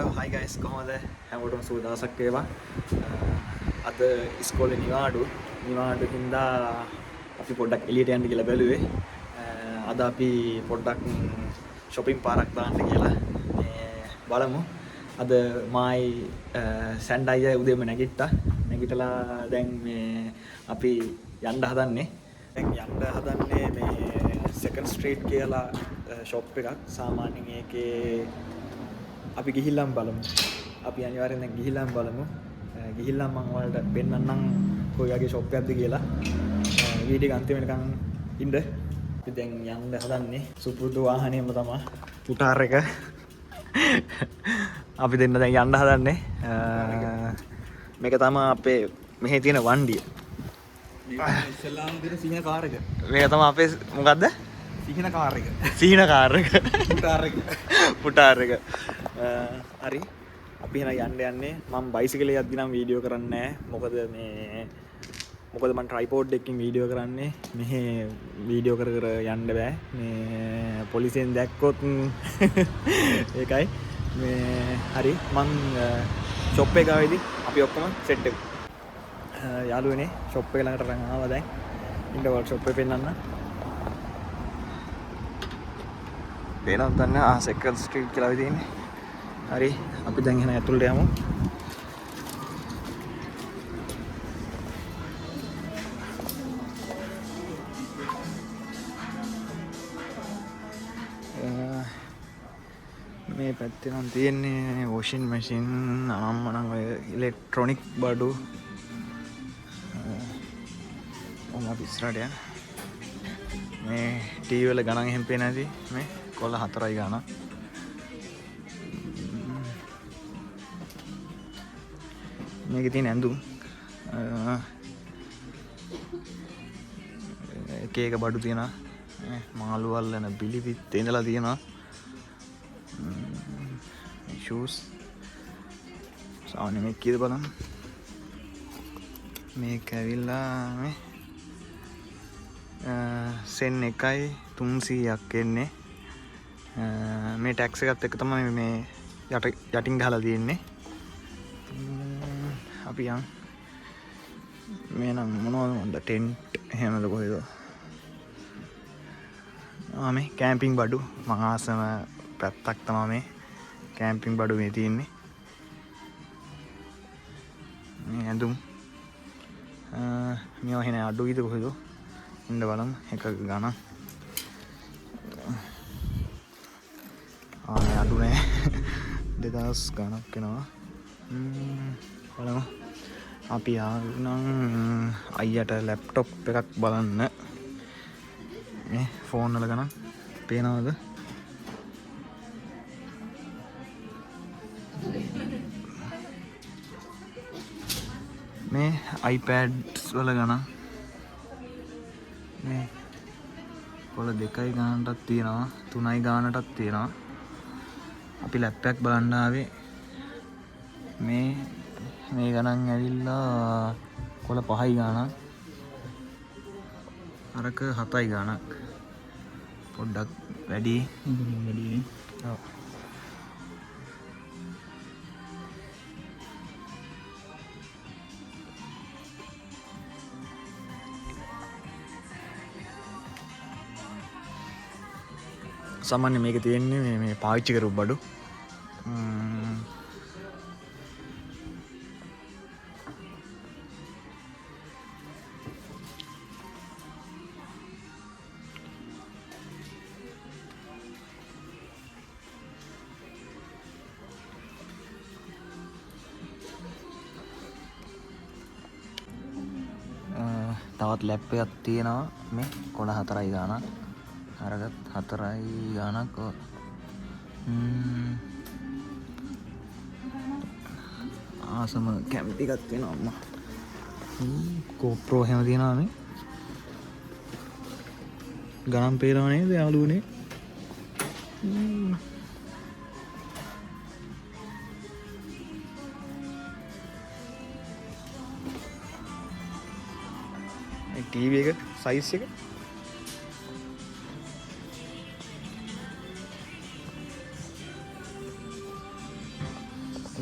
hello hi guys කොහොමද හැමෝටම සුබ දවසක් වේවා අද ඉස්කෝලේ නිවාඩු හින්දා අපි පොඩ්ඩක් එළියට යන්න කියලා බැලුවේ අද අපි පොඩ්ඩක් shopping පාරක් දාන්න කියලා මේ බලමු අද මායි සැන්ඩයි උදේම නැගිටලා දැන් මේ අපි යන්න හදන්නේ මේ second street කියලා shop එකක් සාමාන්‍යයෙන් ඒකේ අපි ගිහිල්ලාම බලමු. අපි අනිවාර්යෙන් දැන් ගිහිල්ලාම බලමු. ගිහිල්ලාම මම ඔයාලට පෙන්නන්නම් කොයි වගේ shop එකක්ද කියලා. වීඩියෝ එක අන්තිම වෙනකන් ඉන්න. අපි දැන් යන්න හදන්නේ සුපුරුදු වාහනේම තමයි. පුටාර් එක. අපි දෙන්න දැන් යන්න හදන්නේ. මේක තමයි අපේ මෙහි තියෙන වණ්ඩිය. ඉස්ලාම් දින සිහින කාර් එක. මේක තමයි අපේ මොකද්ද? සිහින කාර් එක. සිහින කාර් එක. පුටාර් එක. හරි අපි එහෙනම් යන්නේ මම බයිසිකලේ යද්දි නම් වීඩියෝ කරන්නේ නැහැ මොකද මම ට්‍රයිපෝඩ් එකකින් වීඩියෝ කරන්නේ මෙහි වීඩියෝ කර යන්න බෑ මේ පොලිසියෙන් දැක්කොත් ඒකයි මේ හරි මම ෂොප් එක ආවේදී අපි ඔක්කොම සෙට් එක යාළුවනේ ෂොප් එක ළඟට රන් ආවා දැන් ඉන්න වර්ක්ෂොප් එක පෙන්නන්න පේනවද දන්නේ සෙකන්ඩ් ස්ට්‍රීට් කියලා තියෙන්නේ හරි අපි දැන් එහෙනම් ඇතුළට යමු මේ පැත්තේ නම් තියෙන්නේ වොෂින් මැෂින් අනම්මනම් ඔය ඉලෙක්ට්‍රොනික් බඩු අපි ඉස්සරහට යන්න මේ ටීවී වල ගණන් එහෙම පේන්නේ නැති මේ කොල්ල 4යි ගණන් මේකේ තියෙන ඇඳුම් එක බඩු තියෙනවා මාළු වල්ලන බිලිපිත් ඉඳලා තියෙනවා shoes සාමාන්‍ය මේක කීයද බලන්න මේක ඇවිල්ලා මේ සෙන් 1යි 300ක් එන්නේ මේ ටැක්ස් එකත් එක්ක තමයි මේ යටින් ගහලා තියෙන්නේ අපි යන් මේ නම් මොනවද ටෙන්ට් එහෙමද කොහෙද මේ කැම්පින් බඩු මම ආසම පැත්තක් තමයි මේ කැම්පින් බඩු මේ තියෙන්නේ මේ ඇඳුම් මේවා එහෙනේ අඩුයිද කොහෙද ඉන්න බලමු එක ගණන් මේ අඩු නෑ 2000 ගණක් වෙනවා බලමු අපි ආනම් අයියට ලැප්ටොප් එකක් බලන්න මේ ෆෝන් වල ගණන් පේනවද මේ iPads වල ගණන් මේ කොළ 2යි ගානටත් තියෙනවා 3යි ගානටත් තියෙනවා අපි ලැප් එකක් බලන්න ආවේ මේ ගණන් ඇවිල්ලා කොළ 5යි ගානක් අරක 7යි ගානක් පොඩ්ඩක් වැඩි ඔව් සාමාන්‍ය මේක තියෙන්නේ මේ පාවිච්චි කරපු බඩු තවත් ලැප් එකක් තියෙනවා මේ කොළ 4යි ගානක් අරගත් 4යි ගානක් ආසම කැම්ප් එකක් තියෙනවා අම්මා GoPro එහෙම තියෙනවා මේ ගණන් පේනව නේද යාළුවනේ TV එක size එක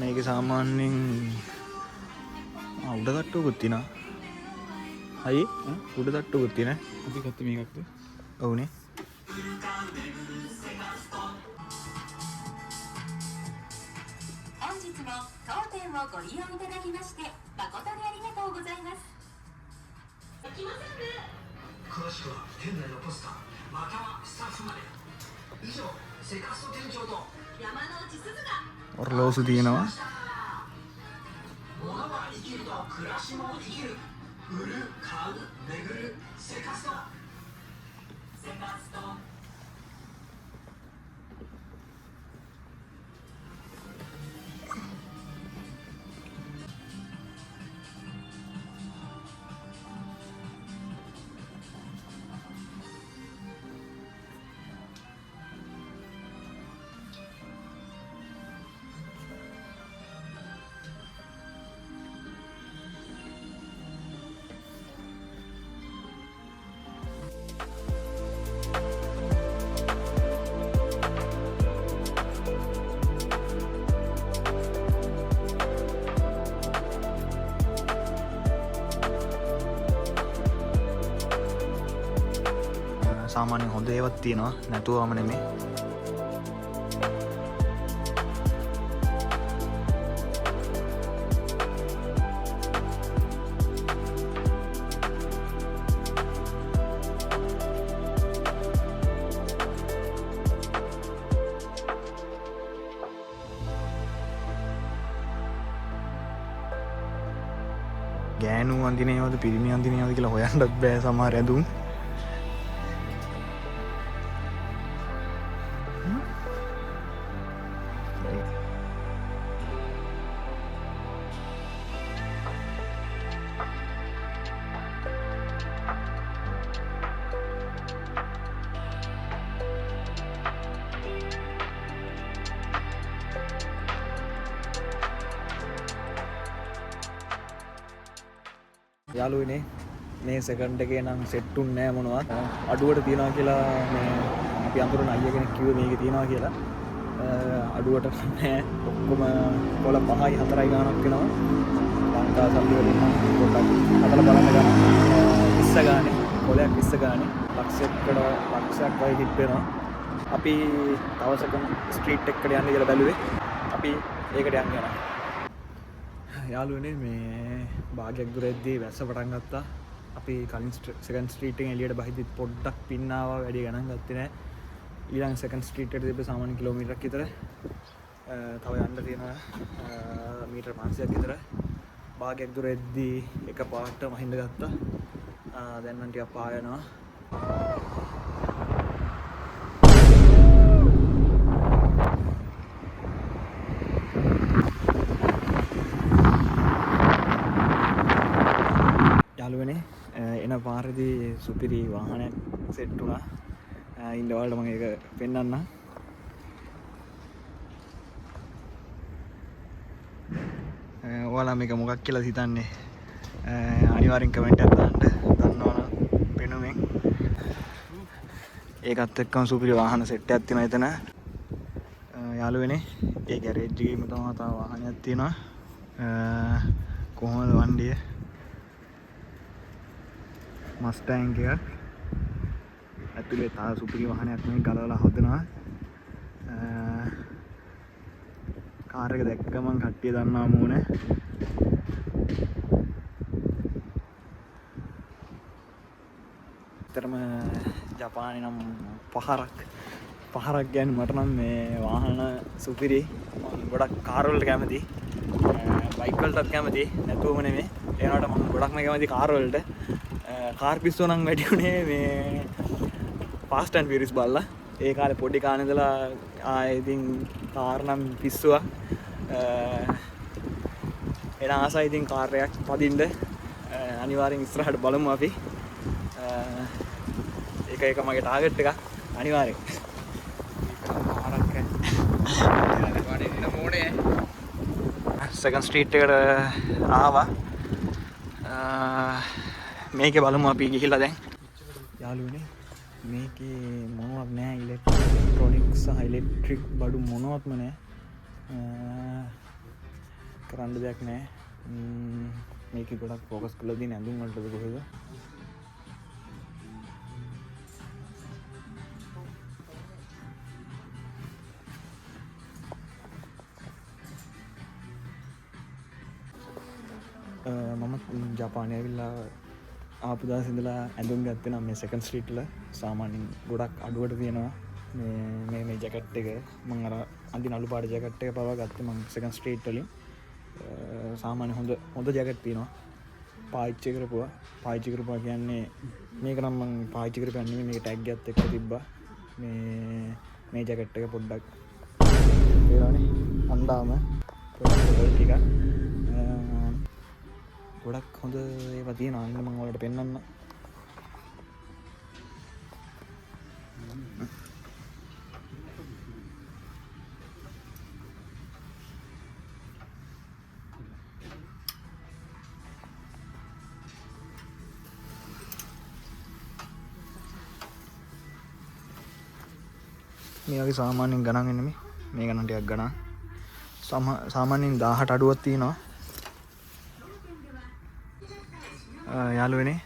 මේකේ සාමාන්‍යයෙන් උඩ තට්ටුවකුත් තියෙනවා. අයි උඩ තට්ටුවකුත් තියෙනවා. අපි ගත්ත මේකක්ද? ඔව්නේ. 本日も当店をご利用いただきまして誠にありがとうございます。できませんね。詳しくは店内のポスターまたはスタッフまで。以上セカスト店長と山之内すずが ඔරලෝසු තියෙනවා. 物は生きると暮らしも生きる。売る買う巡るセカスト。セカスト。සාමාන්‍යයෙන් හොඳ ඒවත් තියෙනවා නැතුවම නෙමෙයි. ගෑනු අඳිනේවද පිරිමි අඳිනේවද කියලා හොයන්නත් බෑ සමහර ඇඳුම්. යාළුවනේ මේ සෙකන්ඩ් එකේ නම් සෙට් උන්නේ නැහැ මොනවත්. අඩුවට තියනවා කියලා මේ අපි අඳුරන අයියා කෙනෙක් කිව්වේ මේකේ තියනවා කියලා. අඩුවට නැහැ. ඔක්කොම කොල 5යි 4යි ගානක් වෙනවා. ලංකා සල්ලි වලින් නම් පොඩ්ඩක් හදලා බලන්න ගන්න. 20 ගානේ කොලයක් 20 ගානේ ලක්ෂයක් වගේ හිට වෙනවා. අපි තව සෙකන්ඩ් ස්ට්‍රීට් එකට යන්න කියලා බැලුවේ. අපි ඒකට යන්න යනවා. යාළුවනේ මේ භාගයක් දුර එද්දී වැස්ස පටන් ගත්තා. අපි කලින් සෙකන්ඩ් ස්ට්‍රීට් එකෙන් එළියට බහිද්දිත් පොඩ්ඩක් පින්න ආවා. වැඩි ගණන් ගත්තේ නැහැ. ඊළඟ සෙකන්ඩ් ස්ට්‍රීට් එකට තිබ්බ සාමාන්‍ය කිලෝමීටරයක් විතර. තව යන්න තියෙනවා මීටර 500ක් විතර. භාගයක් දුර එද්දී එක පාට මහින්ද ගත්තා. දැන් නම් ටිකක් පායනවා. යාළුවනේ එන පාරදී සුපිරි වාහනයක් සෙට් වුණා. ඉන්න ඔයාලට මම ඒක පෙන්නන්නම්. ඔයාලා මේක මොකක් කියලා හිතන්නේ අනිවාර්යෙන් කමෙන්ට් එකක් දාන්න. දන්නවනම් පෙනුමෙන් ඒකත් එක්කම සුපිරි වාහන සෙට් එකක් තියෙනවා එතන. යාළුවනේ ඒ ගෑරේජ් එකේම තමයි තව වාහනයක් තියෙනවා. කොහොමද වණ්ඩිය? මස්ටෑන් එකක් ඇතුලේ තා සුපිරි වාහනයක් මේ ගලවලා හදනවා. කාර් එක දැක්කම කට්ටිය දන්නවා මූනේ. ඇත්තටම ජපානයේ නම් පහරක් ගැන මට නම් මේ වාහන සුපිරි. මම ගොඩක් කාර් වලට කැමතියි. බයික් වලටත් කැමතියි. නැතුවම නෙමෙයි. ඒ වුණාට මම ගොඩක්ම කැමති කාර් වලට. කාර් පිස්සෝ නම් වැඩි උනේ මේ ෆාස්ට් ඇන්ඩ් ෆියරියස් බලලා. ඒ කාලේ පොඩි කාලේ ඉඳලා ඉතින් කාර් නම් පිස්සුවක්. එන ආසයි ඉතින් කාර් එකක් පදින්න. අනිවාර්යෙන් ඉස්සරහට බලමු අපි. ඒක මගේ ටාගට් එක අනිවාර්යෙන්. කාරක් වඩේ දින මොඩේ. සෙකන්ඩ් ස්ට්‍රීට් එකට ආවා. මේකේ බලමු අපි ගිහිල්ලා දැන්. යාළුවනේ මේකේ මොනවත් නැහැ. ඉලෙක්ට්‍රොනික්ස් සහ ඉලෙක්ට්‍රික් බඩු මොනවත්ම නැහැ. කරන්න දෙයක් නෑ. මේක ගොඩක් ෆෝකස් කරලා තියෙන ඇඳුම් වලටද කොහෙද? මම ජපානය ඇවිල්ලා ආපු දවස් ඉඳලා ඇඳුම් ගත්තේ නම් මේ සෙකන්ඩ් ස්ට්‍රීට් වල සාමාන්‍යයෙන් ගොඩක් අඩුවට තියෙනවා. මේ ජැකට් එක මම අර අඳින අලු පාට ජැකට් එක පවා ගත්තේ මම සෙකන්ඩ් ස්ට්‍රීට් වලින්. සාමාන්‍ය හොඳ ජැකට් තියෙනවා. පාවිච්චි කරපුවා කියන්නේ මේක නම් මම පාවිච්චි කරපුවා නෙමෙයි, මේක ටැග් එකත් එක්ක තිබ්බා. මේ ජැකට් එක පොඩ්ඩක් ඒලානේ අන්දාම ටික ගොඩක් හොඳ ඒවා තියෙනවා. අන්න මම ඔයාලට පෙන්නන්න. මේ වගේ සාමාන්‍යයෙන් ගණන් එන්නේ මේ ගණන් ටිකක් ගණන්. සාමාන්‍යයෙන් 18 අඩුවක් තියෙනවා. යාළුවනේ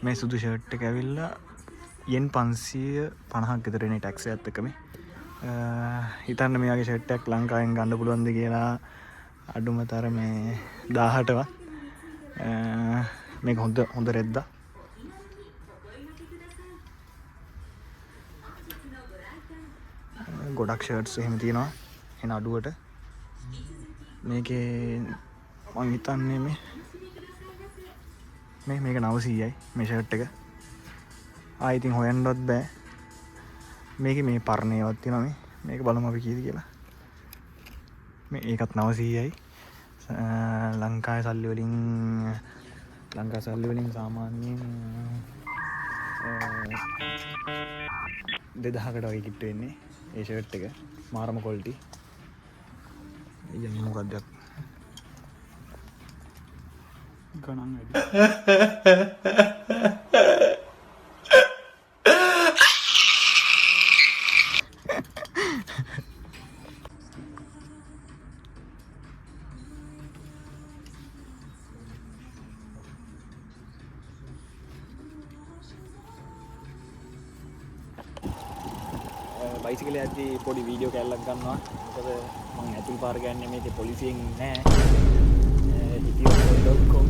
මේ සුදු ෂර්ට් එක ඇවිල්ලා යෙන් 550ක් විතර එනේ ටැක්ස් එකත් එක්ක මේ. හිතන්න මේ වගේ ෂර්ට් එකක් ලංකාවෙන් ගන්න පුළුවන්ද කියලා. අඩුමතර මේ 18වත්. මේක හොඳ රෙද්දා. ගොඩක් ෂර්ට්ස් එහෙම තියෙනවා එන අඩුවට. මේකේ මම හිතන්නේ මේක 900යි මේ ෂර්ට් එක. ඉතින් හොයන්නවත් බෑ. මේකේ මේ පර්ණේවත් තියෙනවා මේක බලමු අපි කීයද කියලා. ඒකත් 900යි. ලංකාවේ සල්ලි වලින් සාමාන්‍යයෙන් 2000කට වගේ කිට්ටු වෙන්නේ ඒ ෂර්ට් එක. මාරම ක්වොලිටි. යන්නේ මොකක්ද ගණන් වැඩි. බයිසිකලේ යද්දී පොඩි වීඩියෝ කැල්ලක් ගන්නවා. මොකද මම ඇතුල් පාර ගන්නේ මේකේ පොලිසියෙන් නෑ. හිටියෝ.com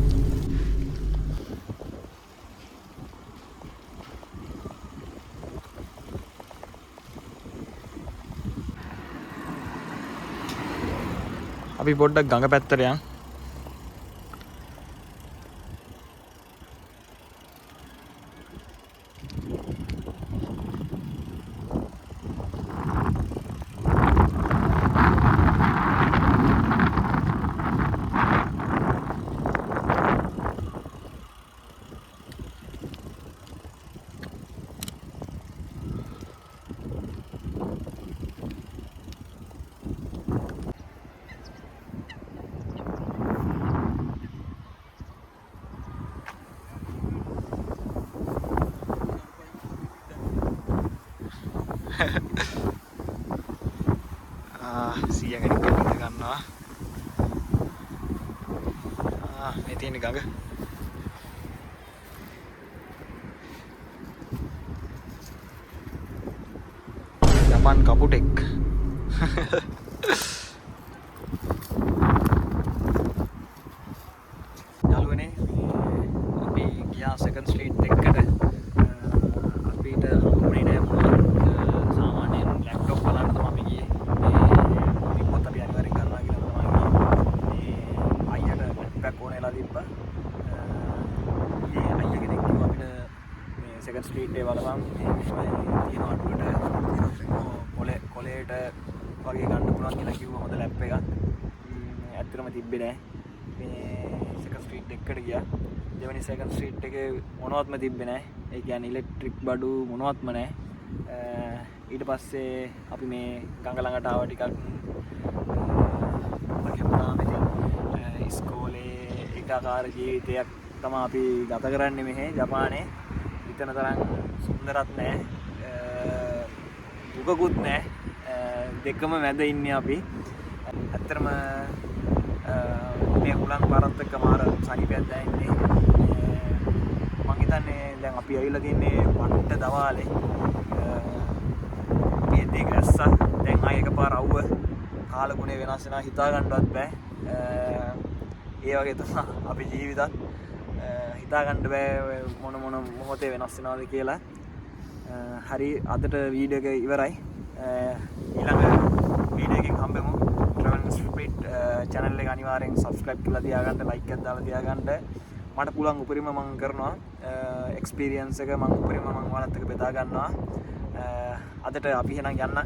අපි පොඩ්ඩක් ගඟ පැත්තට යන්. සිය ගැඩි කපට ගන්නවා. මේ තියෙන ගඟ. ජපාන් කපුටෙක්. යාළුවනේ අපි ගියා සෙකන්ඩ් ස්ට්‍රීට් එකට. අපිට හම්බුනේ නෑ මොනවද. සාමාන්‍යයෙන් ලැප්ටොප් බලන්න තමයි අපි ගියේ. සෙකන්ඩ් ස්ට්‍රීට් එක බලපන් තියෙන අඩුවට කොලේට වගේ ගන්න පුළුවන් කියලා කිව්වා. හොඳ ලැප් එකක්. ඇත්තටම තිබ්බේ නෑ. මේ සෙකන්ඩ් ස්ට්‍රීට් එකට ගියා. දෙවෙනි සෙකන්ඩ් ස්ට්‍රීට් එකේ මොනවත්ම තිබ්බේ නෑ. ඒ කියන්නේ ඉලෙක්ට්‍රික් බඩු මොනවත්ම නෑ. ඊට පස්සේ අපි මේ ගඟ ළඟට ආව ටිකක් ඉස්කෝලේ ඒකාකාර ජීවිතයක් තමයි අපි ගත කරන්නේ මෙහි ජපානයේ. හිතන තරම් සුන්දරත් නෑ, දුකකුත් නෑ, දෙකම මැද ඉන්නේ අපි. ඇත්තටම මේ හුලං පාරත් එක්ක මාර සනීපයක් දැනෙන්නේ. මම හිතන්නේ දැන් අපි ඇවිල්ලා තින්නේ වට්ට දවාලේ. මේ දෙක ඇස්සා දැන් ආයෙ එකපාර අවුව කාලගුණේ වෙනස් වෙනවා හිතා ගන්නවත් බෑ. ඒ වගේ තමයි අපි ජීවිතත් හිතා ගන්න බෑ මොන මොහොතේ වෙනස් වෙනවද කියලා. හරි අදට වීඩියෝ එක ඉවරයි. ඊළඟ වීඩියෝ එකකින් හම්බෙමු. Travel Street channel එක අනිවාර්යෙන් subscribe කරලා තියාගන්න, like එකක් දාලා තියාගන්න. මට පුළුවන් උපරිම මම කරනවා experience එක මම උපරිම මම ඔයාලත් එක්ක බෙදා ගන්නවා. අදට අපි එහෙනම් යන්න.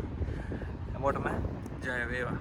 හැමෝටම ජය වේවා.